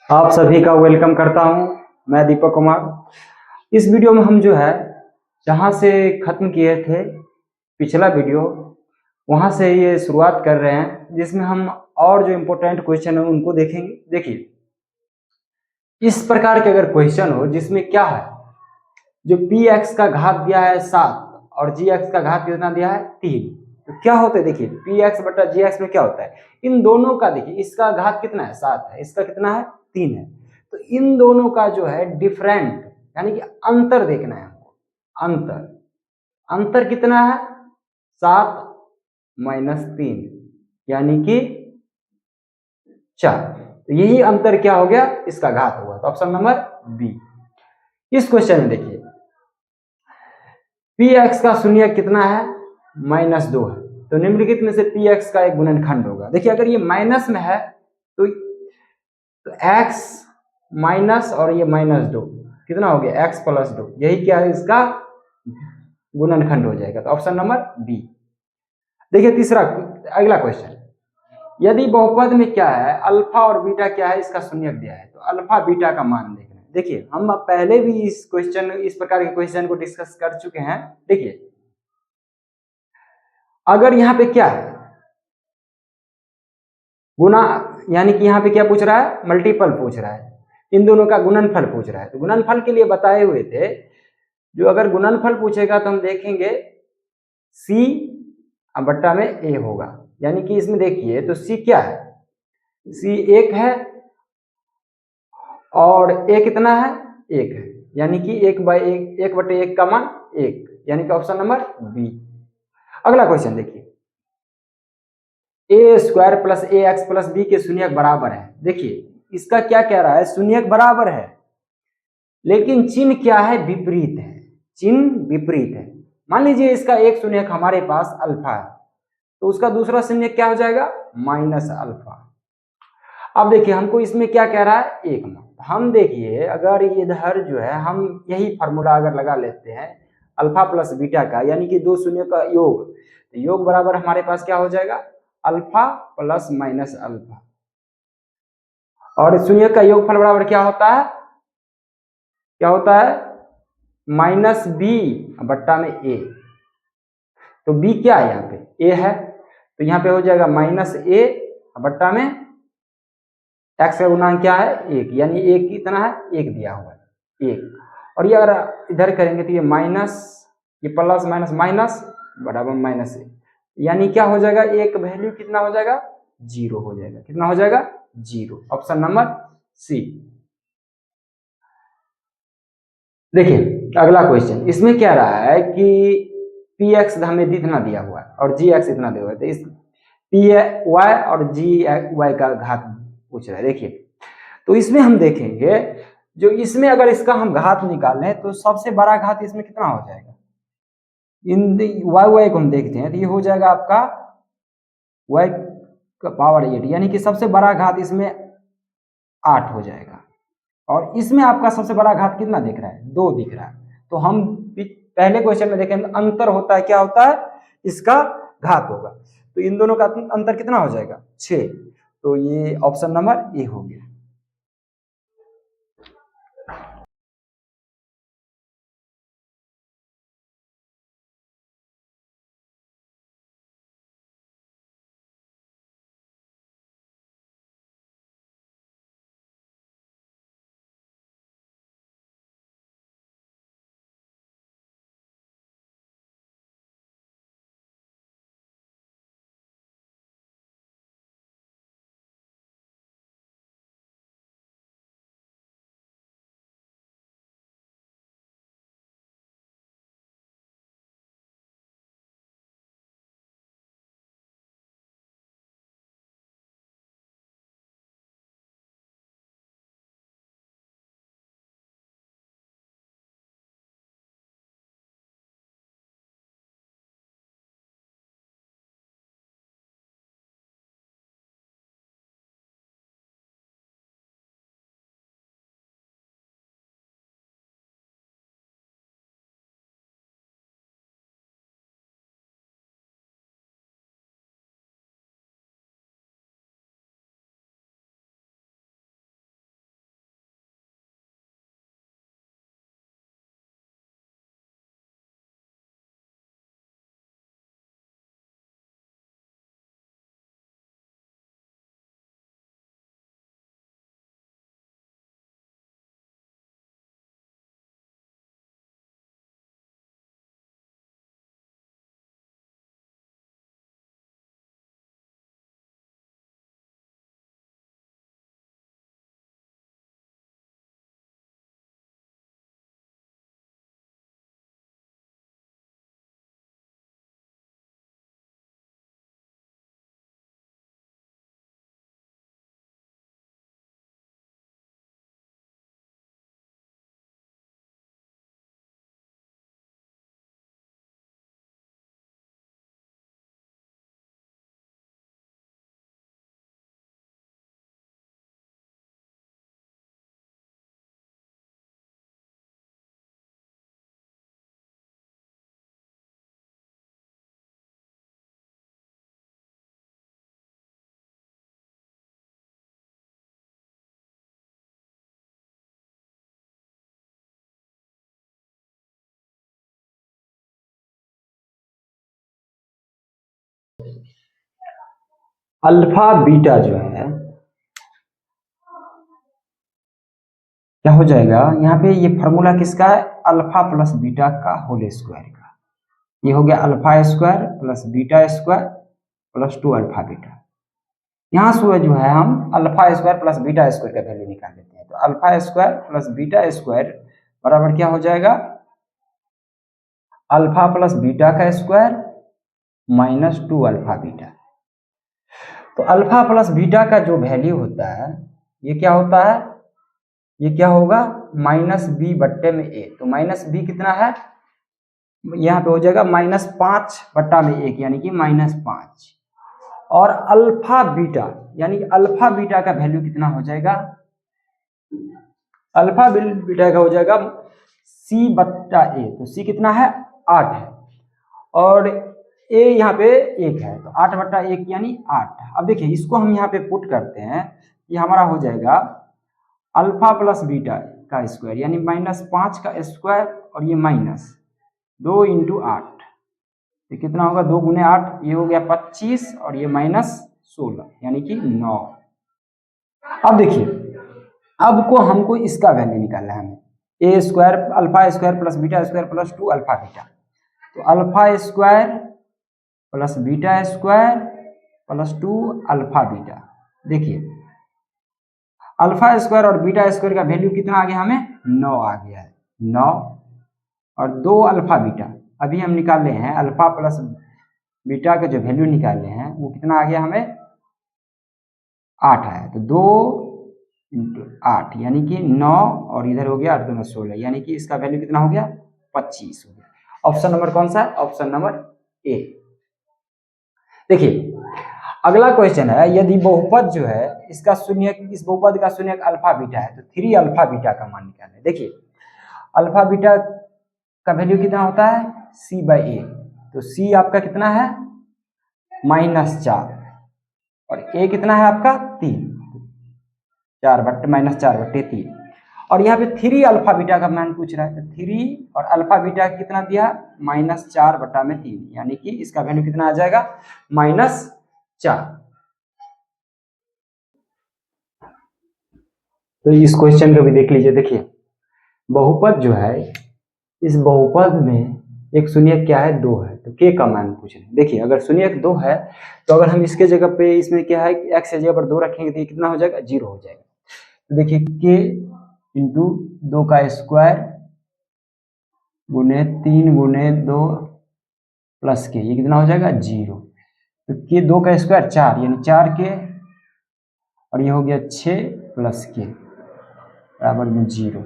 आप सभी का वेलकम करता हूं। मैं दीपक कुमार। इस वीडियो में हम जो है जहां से खत्म किए थे पिछला वीडियो, वहां से ये शुरुआत कर रहे हैं, जिसमें हम और जो इम्पोर्टेंट क्वेश्चन है उनको देखेंगे। देखिए, इस प्रकार के अगर क्वेश्चन हो जिसमें क्या है, जो पी एक्स का घात दिया है 7 और जी एक्स का घात कितना दिया है 3, तो क्या होता है? देखिए, पी एक्स बटा जी एक्स में क्या होता है, इन दोनों का, देखिए इसका घात कितना है 7 है, इसका कितना है 3 है, तो इन दोनों का जो है डिफरेंट यानी कि अंतर देखना है हमको। अंतर अंतर कितना है? 7 माइनस 3 यानी कि 4। तो यही अंतर क्या हो गया? इसका घात होगा। तो ऑप्शन नंबर बी। इस क्वेश्चन में देखिए, पी एक्स का शून्य कितना है? -2 है, तो निम्नलिखित में से पी एक्स का एक गुणनखंड होगा। देखिए, अगर ये माइनस में है तो एक्स माइनस और ये -2 कितना हो गया? एक्स प्लस 2, यही क्या है? इसका गुणनखंड हो जाएगा। तो ऑप्शन नंबर बी। देखिए तीसरा, अगला क्वेश्चन, यदि बहुपद में क्या है, अल्फा और बीटा क्या है, इसका शून्यक दिया है, तो अल्फा बीटा का मान देखना है। देखिए, हम पहले भी इस प्रकार के क्वेश्चन को डिस्कस कर चुके हैं। देखिए, अगर यहाँ पे क्या है, गुना, यानी कि यहाँ पे क्या पूछ रहा है? मल्टीपल पूछ रहा है, इन दोनों का गुणनफल पूछ रहा है। तो गुणनफल के लिए बताए हुए थे, जो अगर गुणनफल पूछेगा तो हम देखेंगे सी बट्टा में ए होगा। यानी कि इसमें देखिए, तो सी क्या है? सी 1 है और ए कितना है? 1 है, यानी कि 1/1, 1/1 का मान 1, यानी कि ऑप्शन नंबर बी। अगला क्वेश्चन देखिए, ए स्क्वायर प्लस ए एक्स प्लस बी के शून्यक बराबर है। देखिए, इसका क्या कह रहा है? शून्यक बराबर है, लेकिन चिन्ह क्या है? विपरीत है। चिन्ह विपरीत है। मान लीजिए इसका एक शून्यक हमारे पास अल्फा है, तो उसका दूसरा शून्यक क्या हो जाएगा? Minus alpha. अब देखिए, हमको इसमें क्या कह रहा है? एक मान। हम देखिए, अगर इधर जो है हम यही फॉर्मूला अगर लगा लेते हैं अल्फा प्लस बीटा का, यानी कि दो शून्य का योग, तो योग बराबर हमारे पास क्या हो जाएगा? Alpha plus minus alpha. और शून्य का योगफल बराबर क्या होता है? क्या होता है? माइनस बी बट्टा में ए। तो बी क्या है? यहाँ पे ए है, तो यहाँ पे हो जाएगा माइनस ए बट्टा में एक्स का गुणांक क्या है? 1, यानी एक कितना है? 1 दिया हुआ है, 1। और ये अगर इधर करेंगे तो ये माइनस, ये प्लस माइनस माइनस बराबर माइनस ए, यानी क्या हो जाएगा? एक वैल्यू कितना हो जाएगा? 0 हो जाएगा। कितना हो जाएगा? 0। Option number C. देखिए अगला क्वेश्चन, इसमें क्या रहा है कि पी एक्स हमें इतना दिया हुआ है और जी एक्स इतना दिया हुआ है, तो इस पी वाई और जी वाई का घात पूछ रहा है। देखिए, तो इसमें हम देखेंगे, जो इसमें अगर इसका हम घात निकालें तो सबसे बड़ा घात इसमें कितना हो जाएगा? इन वाई वाई को हम देखते हैं, तो ये हो जाएगा आपका वाई का पावर 8, यानी कि सबसे बड़ा घात इसमें 8 हो जाएगा। और इसमें आपका सबसे बड़ा घात कितना दिख रहा है? 2 दिख रहा है। तो हम पहले क्वेश्चन में देखें, अंतर होता है, क्या होता है? इसका घात होगा। तो इन दोनों का अंतर कितना हो जाएगा? 6। तो ये ऑप्शन नंबर ए हो गया। अल्फा बीटा जो है क्या हो जाएगा, यहाँ पे ये फॉर्मूला किसका है, अल्फा प्लस बीटा का होल स्क्वायर का। ये हो गया alpha square plus beta square plus 2 alpha beta. यहाँ से जो है हम alpha square plus beta square का वैल्यू निकाल लेते हैं। तो alpha square plus beta square बराबर क्या हो जाएगा, अल्फा प्लस बीटा का स्क्वायर माइनस 2 अल्फा बीटा। तो अल्फा प्लस बीटा का जो वैल्यू होता है ये क्या होता है, ये क्या होगा माइनस बी बट्टे में ए। तो माइनस बी कितना है, यहाँ पे हो जाएगा माइनस 5 बट्टा में 1 यानी कि माइनस 5। और अल्फा बीटा यानी अल्फा बीटा का वैल्यू कितना हो जाएगा, अल्फा बीटा का हो जाएगा सी बट्टा ए। तो सी कितना है 8 है और ए यहाँ पे 1 है, तो 8 बट्टा 1 यानी 8। अब देखिए इसको हम यहाँ पे पुट करते हैं, ये हमारा हो जाएगा अल्फा प्लस बीटा का स्क्वायर यानी माइनस 5 का स्क्वायर और ये माइनस 2 इंटू 8। तो कितना होगा 2 गुने 8, ये हो गया 25 और ये माइनस 16 यानी कि 9। अब देखिए अब को हमको इसका वैल्यू निकालना है हमें, a square alpha square plus beta square plus 2 alpha beta. तो alpha square plus beta square plus 2 alpha beta. देखिए अल्फा स्क्वायर और बीटा स्क्वायर का वैल्यू कितना आ गया हमें 9 आ गया है, 9 और 2 अल्फा बीटा अभी हम निकाले हैं, अल्फा प्लस बीटा का जो वैल्यू निकाले हैं वो कितना आ गया हमें 8 है। तो 2 इंटू 8 यानी कि 9 और इधर हो गया 8 दूना 16 यानी कि इसका वैल्यू कितना हो गया 25 हो गया। ऑप्शन नंबर कौन सा है, ऑप्शन नंबर ए। देखिए अगला क्वेश्चन है, यदि बहुपद जो है इसका शून्यक, इस बहुपद का शून्यक अल्फा बीटा है तो 3 अल्फा बीटा का मान निकालें। देखिए अल्फा बीटा का वैल्यू कितना होता है c बाई ए। तो c आपका कितना है -4 और a कितना है आपका 3, 4 बट्टे -4 बट्टे 3। और यहाँ पे 3 अल्फा बीटा का मान पूछ रहा है, तो 3 और अल्फा बीटा कितना दिया -4 बट्टा में 3 यानी कि इसका वैल्यू कितना आ जाएगा -4। तो इस क्वेश्चन को भी देख लीजिए। देखिए बहुपद जो है, इस बहुपद में एक शून्यक क्या है 2 है, तो k का मान पूछ रहे हैं। देखिए अगर शून्यक 2 है तो अगर हम इसके जगह पे इसमें क्या है कि x की जगह पर 2 रखेंगे तो ये कितना हो जाएगा 0 हो जाएगा। तो देखिए k इंटू 2 का स्क्वायर गुने 3 गुने 2 प्लस के, ये कितना हो जाएगा 0। तो k 2 का स्क्वायर 4 यानी 4k और ये हो गया 6 प्लस के बराबर में 0।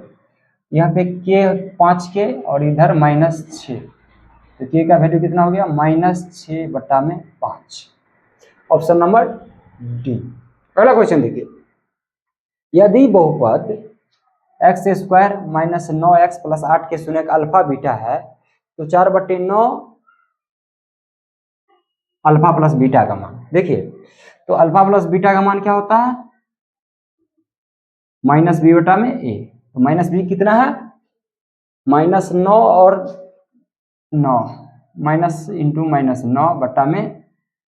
यहाँ पे k 5k और इधर -6, तो k का वैल्यू कितना हो गया -6 बट्टा में 5। Option number D. अगला क्वेश्चन देखिए, यदि बहुपद x स्क्वायर -9x प्लस 8 के शून्यक अल्फा बीटा है तो 4/9 अल्फा प्लस बीटा का मान। देखिए तो अल्फा प्लस बीटा का मान क्या होता है -b बटा में a। तो -b कितना है -9 और 9 माइनस इंटू -9 बट्टा में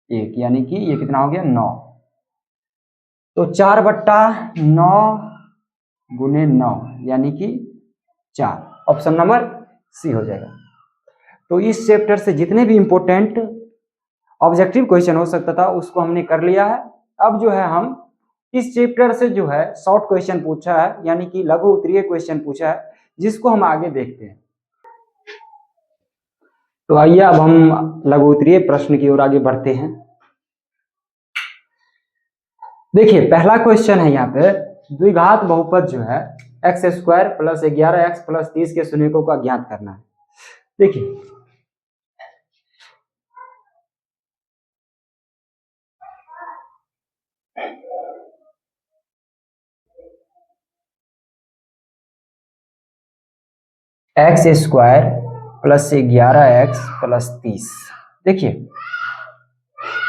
1 यानी कि ये कितना हो गया 9। तो 4/9 गुने 9 यानी कि 4। ऑप्शन नंबर सी हो जाएगा। तो इस चैप्टर से जितने भी इंपॉर्टेंट ऑब्जेक्टिव क्वेश्चन हो सकता था उसको हमने कर लिया है। अब जो है हम इस चैप्टर से जो है शॉर्ट क्वेश्चन पूछा है यानी कि लघु उत्तरीय क्वेश्चन पूछा है, जिसको हम आगे देखते हैं। तो आइए अब हम लघु उत्तरीय प्रश्न की ओर आगे बढ़ते हैं। देखिए पहला क्वेश्चन है यहाँ पे, द्विघात बहुपद जो है x square plus 11x plus 30 के शून्यकों का ज्ञात करना है। देखिए x square plus 11x plus 30। देखिए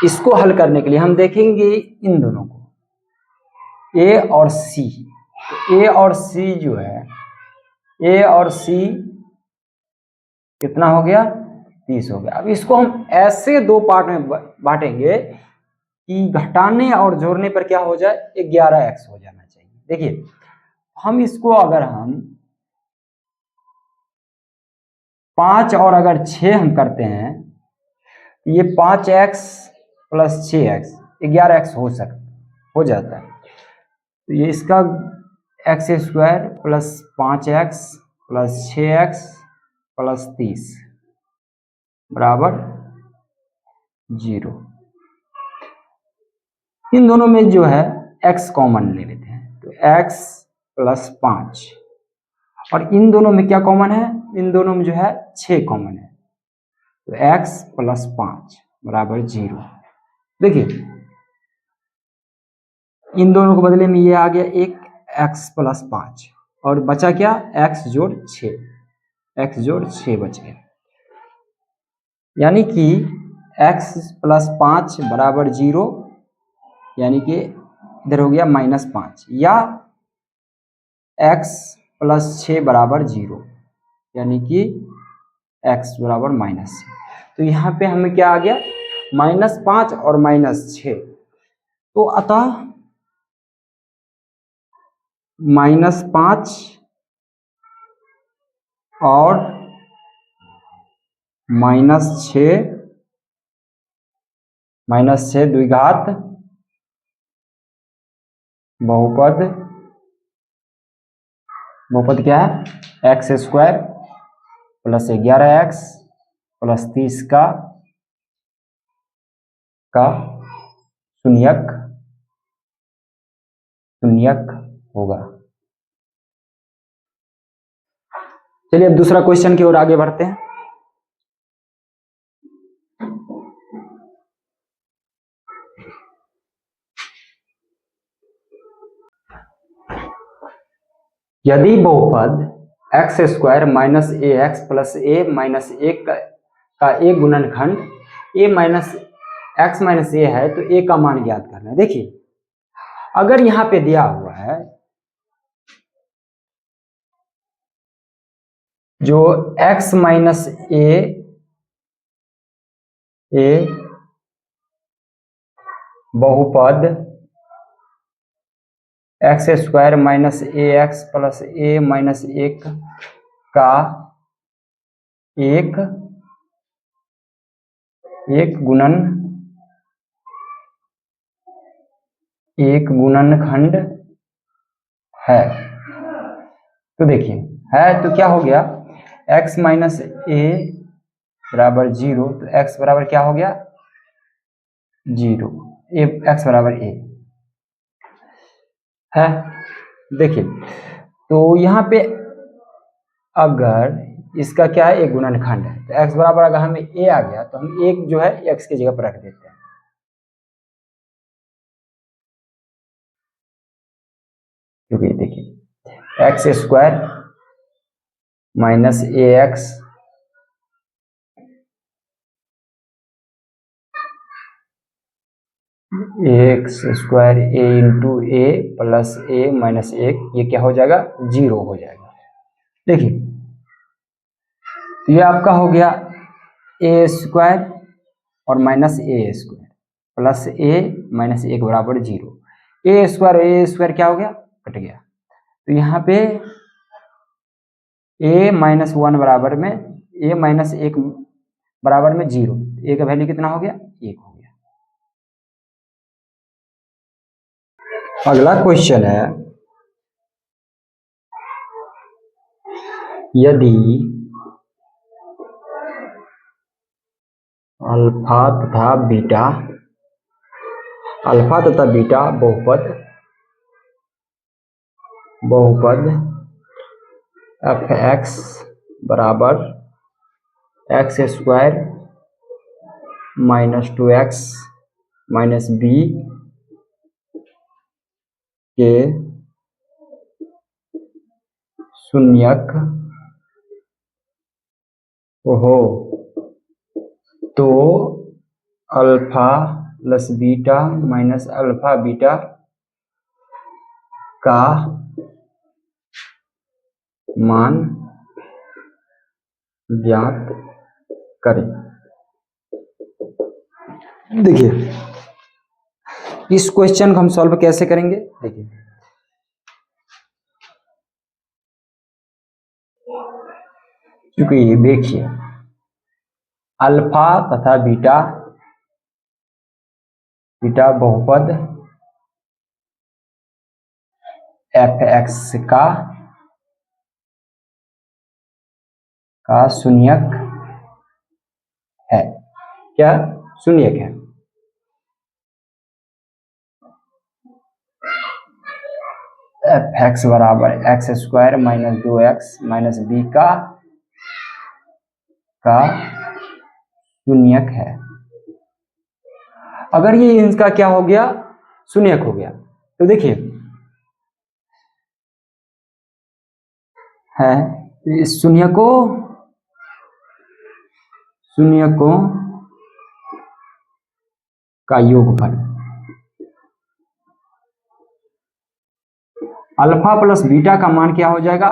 इसको हल करने के लिए हम देखेंगे इन दोनों को a और c। तो a और c जो है, a और c कितना हो गया 30 हो गया। अब इसको हम ऐसे दो पार्ट में बांटेंगे कि घटाने और जोड़ने पर क्या हो जाए, 11x हो जाना चाहिए। देखिए हम इसको अगर हम 5 और अगर 6 हम करते हैं, ये 5x प्लस 6x 11x हो जाता है। तो ये इसका x square plus 5x plus 6x plus 30 बराबर 0। इन दोनों में जो है x कॉमन ले लेते हैं, तो x प्लस 5, और इन दोनों में क्या कॉमन है, इन दोनों में जो है 6 कॉमन है, तो x प्लस 5 बराबर 0। देखिए इन दोनों को बदले में ये आ गया एक x प्लस 5, और बचा क्या, x जोड़ 6, x जोड़ 6 बच गया, यानी कि x प्लस 5 बराबर 0, यानी कि इधर हो गया -5, या x प्लस 6 बराबर 0, यानी कि x बराबर -6। तो यहाँ पे हमें क्या आ गया, -5 और -6, तो अतः -5 और -6 द्विघात बहुपद क्या है, x square plus 11x plus 30 का शून्यक होगा। चलिए अब दूसरा क्वेश्चन की ओर आगे बढ़ते हैं। यदि बहुपद एक्स स्क्वायर माइनस ए एक्स प्लस ए माइनस एक का एक गुणनखंड ए माइनस एक्स माइनस ए है, तो ए का मान ज्ञात करना है। देखिए अगर यहाँ पे दिया हुआ है जो x माइनस ए बहुपद एक्स स्क्वायर माइनस ए एक्स प्लस ए माइनस एक का एक गुणनखंड है, तो देखिए है तो क्या हो गया, x माइनस ए बराबर 0, तो x बराबर क्या हो गया 0, x बराबर a है। देखिए तो यहाँ पे अगर इसका क्या है, एक गुणनखंड है, तो x बराबर अगर हमें a आ गया तो हम एक जो है x की जगह पर रख देते हैं। क्योंकि देखिए एक्स स्क्वायर माइनस ए एक्स एक्स स्क्वायर ए इंटू ए प्लस ए माइनस एक, ये क्या हो जाएगा 0 हो जाएगा। देखिए तो ये आपका हो गया ए स्क्वायर और माइनस ए स्क्वायर प्लस ए माइनस एक बराबर 0। ए स्क्वायर क्या हो गया, कट गया, तो यहाँ पे ए माइनस 1 बराबर में ए माइनस एक बराबर में 0, ए का वैल्यू कितना हो गया, 1 हो गया। अगला क्वेश्चन है, यदि अल्फा तथा बीटा बहुपद एफ एक्स बराबर X square minus 2x minus B के शून्यक हो, तो alpha plus beta minus alpha beta का मान ज्ञात करें। देखिए इस क्वेश्चन को हम सॉल्व कैसे करेंगे, देखिए क्योंकि देखिए अल्फा तथा बीटा, बीटा बहुपद एफ एक्स का शून्यक है, क्या शून्यक है। एफ एक्स बराबर X square minus 2x minus B का शून्यक है। अगर ये इनका क्या हो गया, शून्यक हो गया, तो देखिए है इस शून्यकों का योगफल अल्फा प्लस बीटा का मान क्या हो जाएगा,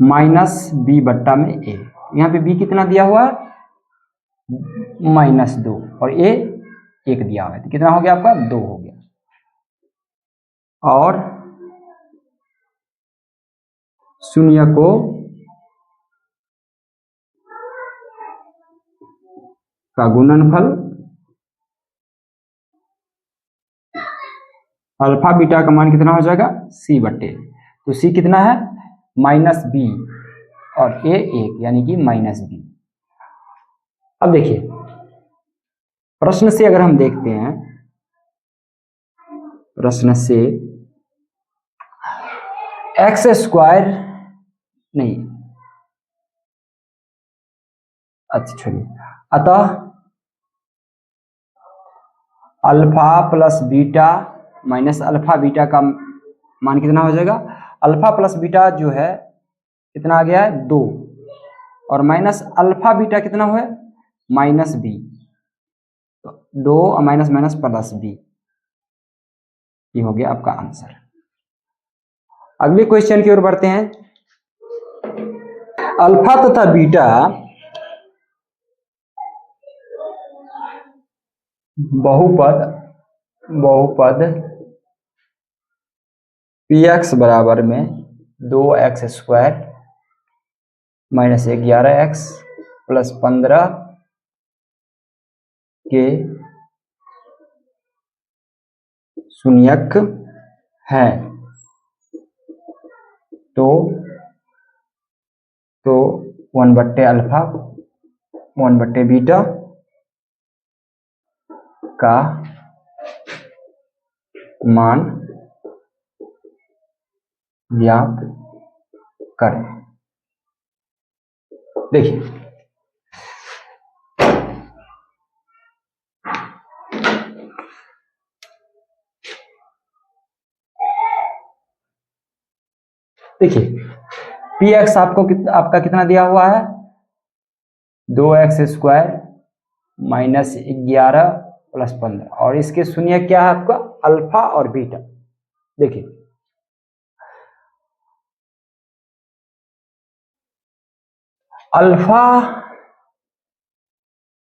माइनस बी बट्टा में ए। यहाँ पे बी कितना दिया हुआ है, -2 और ए 1 दिया हुआ है, तो कितना हो गया आपका 2 हो गया। और शून्यकों का गुणनफल अल्फा बीटा का मान कितना हो जाएगा, सी बट्टे, तो सी कितना है -b और ए 1 यानी कि -b। अब देखिए प्रश्न से अगर हम देखते हैं, प्रश्न से एक्स स्क्वायर नहीं, अच्छा छोड़िए, अतः alpha plus beta minus alpha beta का मान कितना हो जाएगा, अल्फा प्लस बीटा जो है कितना आ गया है 2 और माइनस अल्फा बीटा कितना हुआ है -b, तो 2 माइनस माइनस प्लस b, ये हो गया आपका आंसर। अगले क्वेश्चन की ओर बढ़ते हैं। अल्फा तथा बीटा बहुपद px बराबर में 2x square minus 11x plus 15 के शून्यक है, तो 1 बट्टे अल्फा 1 बट्टे बीटा का मान ज्ञात करें। देखिए पी एक्स आपका कितना दिया हुआ है 2x स्क्वायर माइनस 11 प्लस 15 और इसके शून्य क्या है आपका अल्फा और बीटा। देखिए अल्फा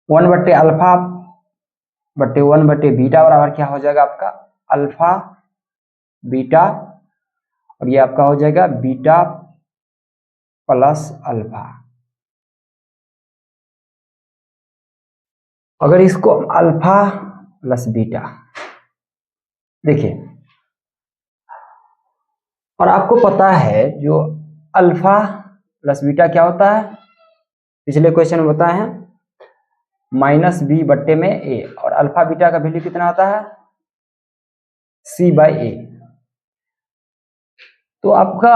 1 बट्टे अल्फा बट्टे 1 बट्टे बीटा बराबर क्या हो जाएगा आपका अल्फा बीटा, और ये आपका हो जाएगा बीटा प्लस अल्फा। अगर इसको अल्फा प्लस बीटा देखिए, और आपको पता है जो अल्फा प्लस बीटा क्या होता है, पिछले क्वेश्चन में बताए हैं -b बट्टे में a, और अल्फा बीटा का वैल्यू कितना होता है c/a। तो आपका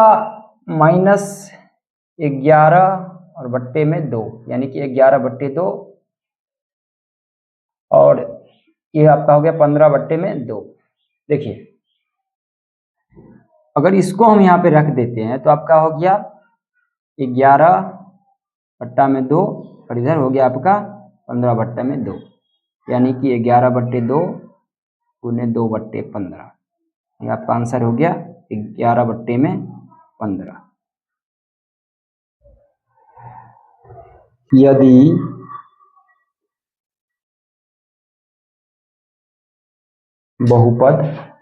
-11 और बट्टे में 2 यानी कि 11 बट्टे 2, और ये आपका हो गया 15 बट्टे में 2। देखिए अगर इसको हम यहाँ पे रख देते हैं तो आपका हो गया 11 बट्टा में 2 और इधर हो गया आपका 15 बट्टे में 2, यानी कि 11 बट्टे 2 गुने 2 बट्टे 15, ये आपका आंसर हो गया 11 बट्टे में 15। यदि बहुपद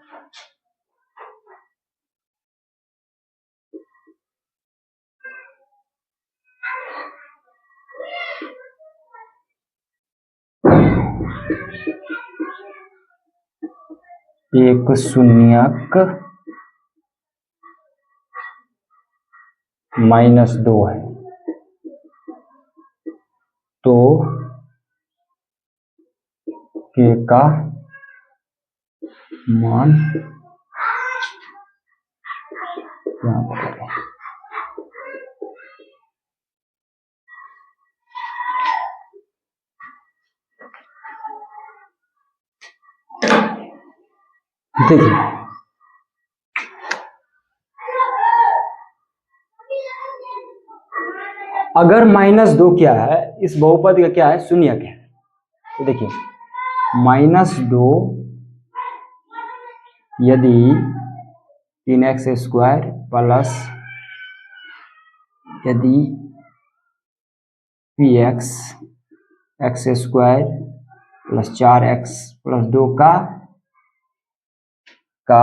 एक शून्यक -2 है, तो k का मान क्या करें? देखिए अगर -2 क्या है, इस बहुपद का क्या है, शून्यक है। तो देखिए -2 यदि 3x² प्लस यदि px x² plus 4x plus 2 का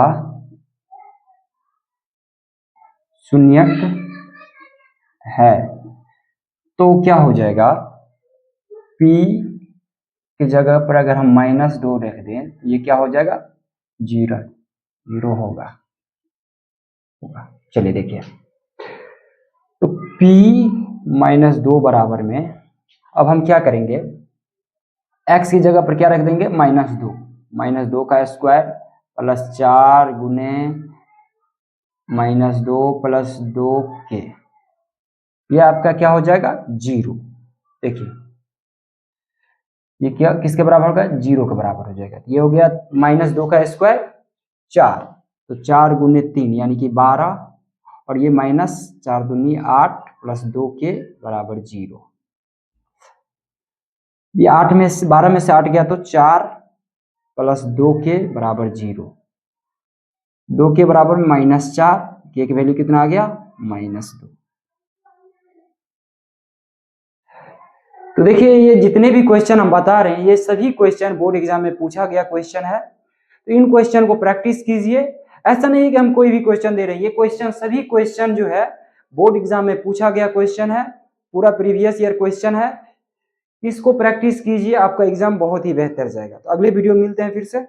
शून्यक है, तो क्या हो जाएगा, p की जगह पर अगर हम -2 रख दें तो ये क्या हो जाएगा, 0 होगा। चलिए देखिए, तो p -2 बराबर में अब हम क्या करेंगे, x की जगह पर क्या रख देंगे, -2 का स्क्वायर प्लस 4 गुने -2 प्लस 2k, ये आपका क्या हो जाएगा, 0। देखिए ये क्या किसके बराबर होगा, 0 के बराबर हो जाएगा। ये हो गया -2 का स्क्वायर 4, तो 4 गुने 3 यानी कि 12, और ये -4 दूनी 8 प्लस 2 के बराबर 0। ये 8 में से 12 में से 8 गया तो 4 प्लस 2 के बराबर 0, 2 के बराबर -4, के की वैल्यू कितना आ गया, -2। तो देखिए ये जितने भी क्वेश्चन हम बता रहे हैं, ये सभी क्वेश्चन बोर्ड एग्जाम में पूछा गया क्वेश्चन है। तो इन क्वेश्चन को प्रैक्टिस कीजिए। ऐसा नहीं कि हम कोई भी क्वेश्चन दे रहे हैं, ये क्वेश्चन सभी क्वेश्चन जो है बोर्ड एग्जाम में पूछा गया क्वेश्चन है, पूरा प्रीवियस ईयर क्वेश्चन है। इसको प्रैक्टिस कीजिए, आपका एग्जाम बहुत ही बेहतर जाएगा। तो अगले वीडियो मिलते हैं फिर से।